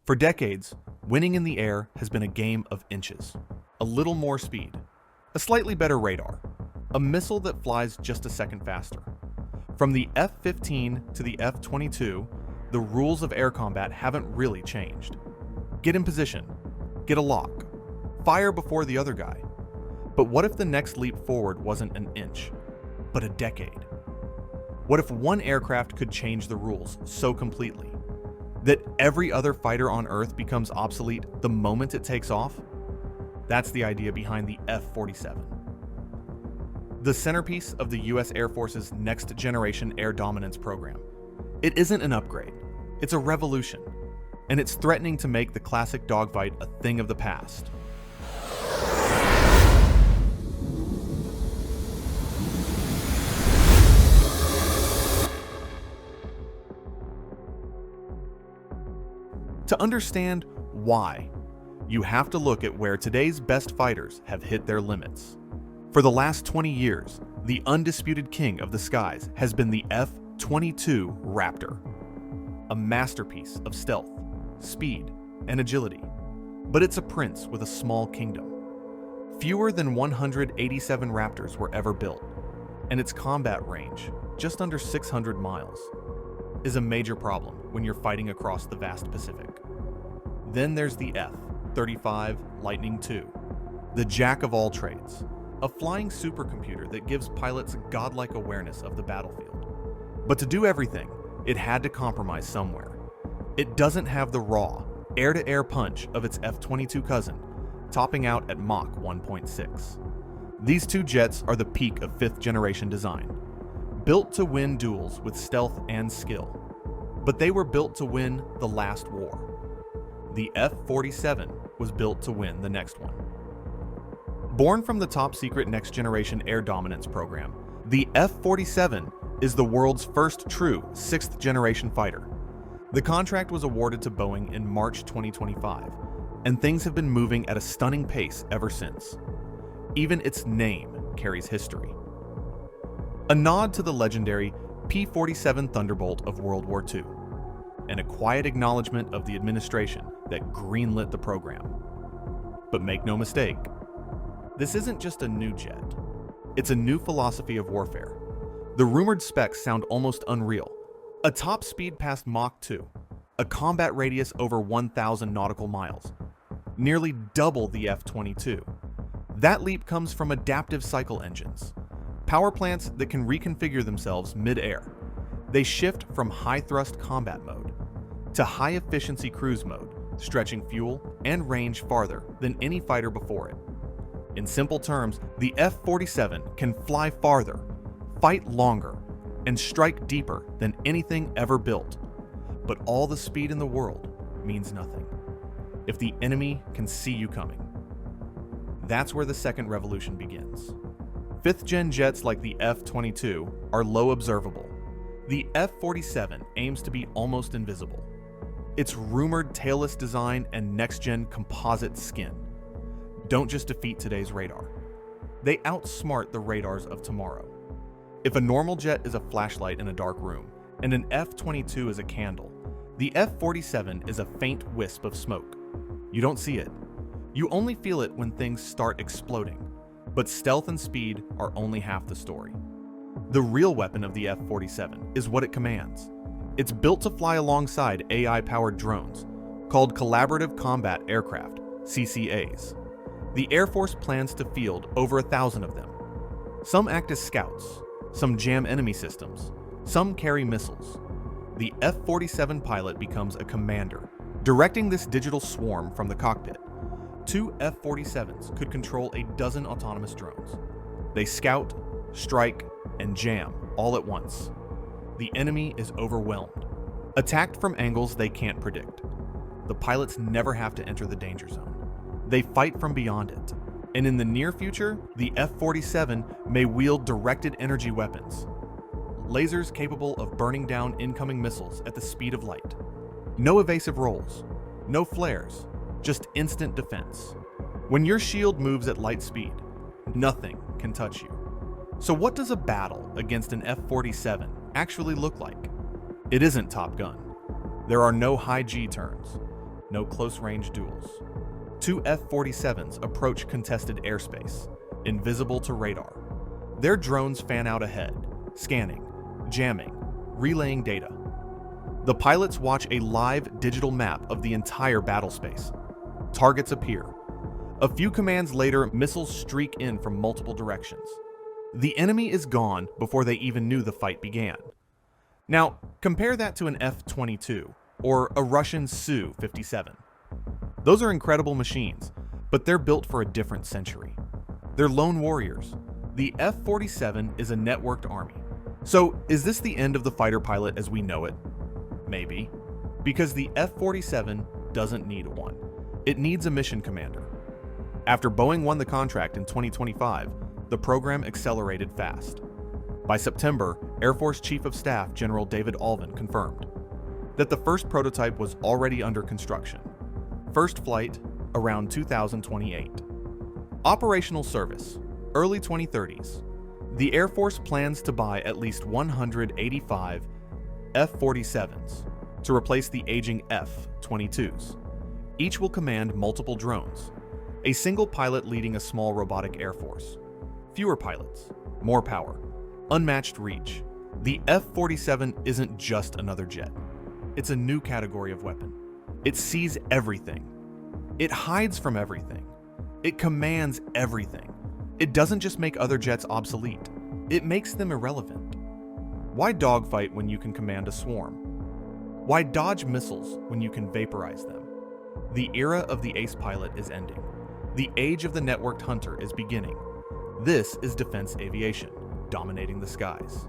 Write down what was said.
For decades, winning in the air has been a game of inches. A little more speed, a slightly better radar, a missile that flies just a second faster. From the F-15 to the F-22, the rules of air combat haven't really changed. Get in position, get a lock, fire before the other guy. But what if the next leap forward wasn't an inch, but a decade? What if one aircraft could change the rules so completely that every other fighter on Earth becomes obsolete the moment it takes off? That's the idea behind the F-47. The centerpiece of the US Air Force's Next-Generation Air Dominance program. It isn't an upgrade, it's a revolution, and it's threatening to make the classic dogfight a thing of the past. To understand why, you have to look at where today's best fighters have hit their limits. For the last 20 years, the undisputed king of the skies has been the F-22 Raptor, a masterpiece of stealth, speed, and agility. But it's a prince with a small kingdom. Fewer than 187 Raptors were ever built, and its combat range, just under 600 miles, is a major problem when you're fighting across the vast Pacific. Then there's the F-35 Lightning II, the jack of all trades, a flying supercomputer that gives pilots godlike awareness of the battlefield. But to do everything, it had to compromise somewhere. It doesn't have the raw, air-to-air punch of its F-22 cousin, topping out at Mach 1.6. These two jets are the peak of fifth-generation design, built to win duels with stealth and skill. But they were built to win the last war. The F-47 was built to win the next one. Born from the top-secret Next-Generation Air Dominance program, the F-47 is the world's first true sixth-generation fighter. The contract was awarded to Boeing in March 2025, and things have been moving at a stunning pace ever since. Even its name carries history. A nod to the legendary P-47 Thunderbolt of World War II, and a quiet acknowledgement of the administration that greenlit the program. But make no mistake, this isn't just a new jet. It's a new philosophy of warfare. The rumored specs sound almost unreal. A top speed past Mach 2, a combat radius over 1,000 nautical miles, nearly double the F-22. That leap comes from adaptive cycle engines, power plants that can reconfigure themselves mid-air. They shift from high-thrust combat mode to high-efficiency cruise mode, stretching fuel and range farther than any fighter before it. In simple terms, the F-47 can fly farther, fight longer, and strike deeper than anything ever built. But all the speed in the world means nothing if the enemy can see you coming. That's where the second revolution begins. Fifth-gen jets like the F-22 are low observable. The F-47 aims to be almost invisible. Its rumored tailless design and next-gen composite skin don't just defeat today's radar. They outsmart the radars of tomorrow. If a normal jet is a flashlight in a dark room, and an F-22 is a candle, the F-47 is a faint wisp of smoke. You don't see it. You only feel it when things start exploding. But stealth and speed are only half the story. The real weapon of the F-47 is what it commands. It's built to fly alongside AI-powered drones, called Collaborative Combat Aircraft, CCAs. The Air Force plans to field over 1,000 of them. Some act as scouts, some jam enemy systems, some carry missiles. The F-47 pilot becomes a commander, directing this digital swarm from the cockpit. Two F-47s could control a dozen autonomous drones. They scout, strike, and jam all at once. The enemy is overwhelmed, attacked from angles they can't predict. The pilots never have to enter the danger zone. They fight from beyond it. And in the near future, the F-47 may wield directed energy weapons, lasers capable of burning down incoming missiles at the speed of light. No evasive rolls, no flares, just instant defense. When your shield moves at light speed, nothing can touch you. So what does a battle against an F-47 actually look like? It isn't Top Gun. There are no high G turns, no close-range duels. 2 F-47s approach contested airspace, invisible to radar. Their drones fan out ahead, scanning, jamming, relaying data. The pilots watch a live digital map of the entire battle space. Targets appear. A few commands later, missiles streak in from multiple directions. The enemy is gone before they even knew the fight began. Now, compare that to an F-22 or a Russian Su-57. Those are incredible machines, but they're built for a different century. They're lone warriors. The F-47 is a networked army. So, is this the end of the fighter pilot as we know it? Maybe. Because the F-47 doesn't need one. It needs a mission commander. After Boeing won the contract in 2025, the program accelerated fast. By September, Air Force Chief of Staff General David Alvin confirmed that the first prototype was already under construction. First flight, around 2028. Operational service, early 2030s. The Air Force plans to buy at least 185 F-47s to replace the aging F-22s. Each will command multiple drones, a single pilot leading a small robotic air force. Fewer pilots, more power, unmatched reach. The F-47 isn't just another jet. It's a new category of weapon. It sees everything. It hides from everything. It commands everything. It doesn't just make other jets obsolete. It makes them irrelevant. Why dogfight when you can command a swarm? Why dodge missiles when you can vaporize them? The era of the ace pilot is ending. The age of the networked hunter is beginning. This is defense aviation, dominating the skies.